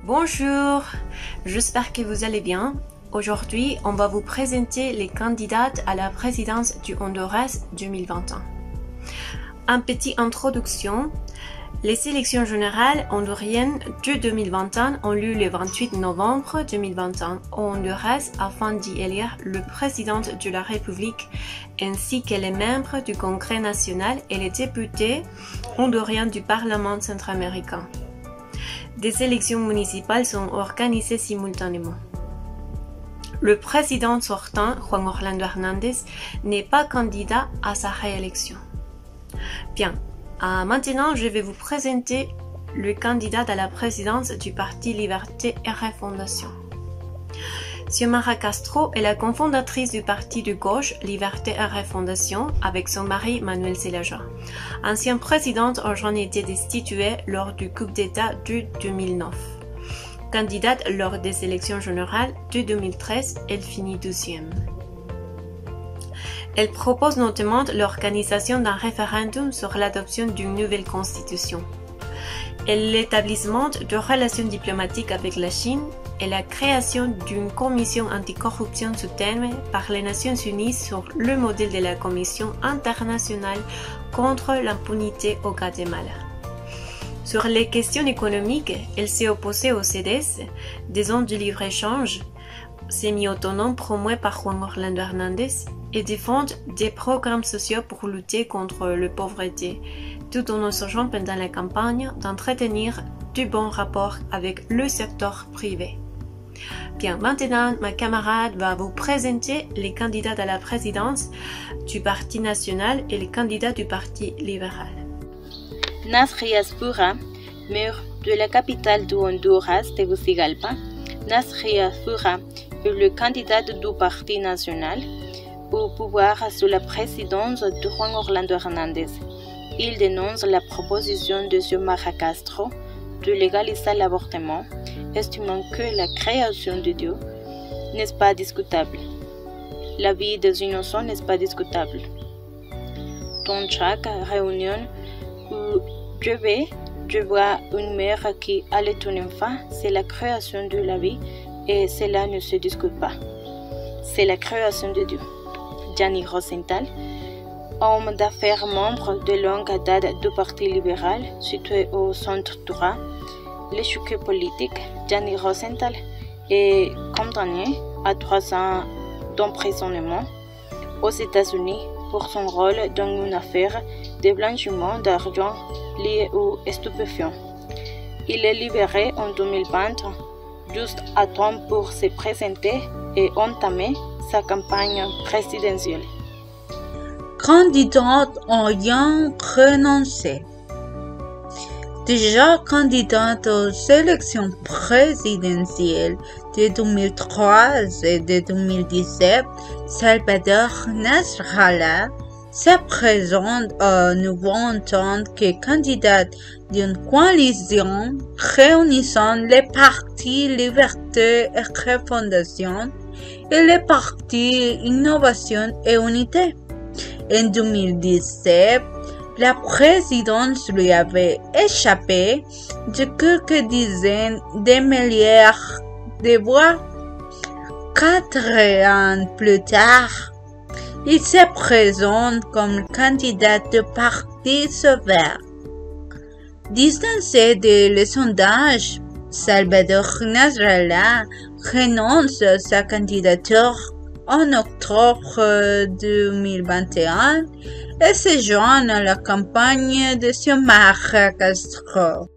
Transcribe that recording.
Bonjour, j'espère que vous allez bien. Aujourd'hui, on va vous présenter les candidates à la présidence du Honduras 2021. En petite introduction, les élections générales honduriennes de 2021 ont lieu le 28 novembre 2021 au Honduras afin d'y élire le président de la République ainsi que les membres du Congrès national et les députés honduriens du Parlement centra-américain. Des élections municipales sont organisées simultanément. Le président sortant, Juan Orlando Hernández, n'est pas candidat à sa réélection. Bien, maintenant je vais vous présenter le candidat à la présidence du Parti Liberté et Refondation. Xiomara Castro est la cofondatrice du parti de gauche Liberté et Refondation avec son mari Manuel Zelaya. Ancienne présidente ayant été destituée lors du coup d'État de 2009. Candidate lors des élections générales de 2013, elle finit 12e. Elle propose notamment l'organisation d'un référendum sur l'adoption d'une nouvelle constitution, et l'établissement de relations diplomatiques avec la Chine et la création d'une commission anticorruption soutenue par les Nations Unies sur le modèle de la Commission internationale contre l'impunité au Guatemala. Sur les questions économiques, elle s'est opposée au CEDES, des zones de libre-échange semi-autonomes promues par Juan Orlando Hernández et défend des programmes sociaux pour lutter contre la pauvreté, tout en essayant pendant la campagne d'entretenir de bons rapports avec le secteur privé. Bien, maintenant, ma camarade va vous présenter les candidats à la présidence du Parti national et les candidats du Parti libéral. Nasria Fura, maire de la capitale du Honduras, Tegucigalpa. Nasria Fura est le candidat du Parti national au pouvoir sous la présidence de Juan Orlando Hernández. Il dénonce la proposition de Xiomara Castro de légaliser l'avortement, estimant que la création de Dieu n'est pas discutable. La vie des innocents n'est pas discutable. Dans chaque réunion où je vois une mère qui allait un enfant, c'est la création de la vie et cela ne se discute pas. C'est la création de Dieu. Gianni Rosenthal, homme d'affaires membre de longue date du Parti libéral situé au centre droit, l'échiquier politique, Gianni Rosenthal est condamné à 3 ans d'emprisonnement aux États-Unis pour son rôle dans une affaire de blanchiment d'argent liée aux stupéfiants. Il est libéré en 2020, juste à temps pour se présenter et entamer sa campagne présidentielle. Candidate ayant renoncé. Déjà candidate aux élections présidentielles de 2003 et de 2017, Salvador Nasrallah se présente à nouveau en tant que candidate d'une coalition réunissant les partis Liberté et Refondation et les partis Innovation et Unité. En 2017, la présidence lui avait échappé de quelques dizaines de milliards de voix. 4 ans plus tard, il se présente comme candidat du Parti Sauveur. Distancé des sondages, Salvador Nasrallah renonce à sa candidature en octobre 2021 et se joint à la campagne de Xiomara Castro.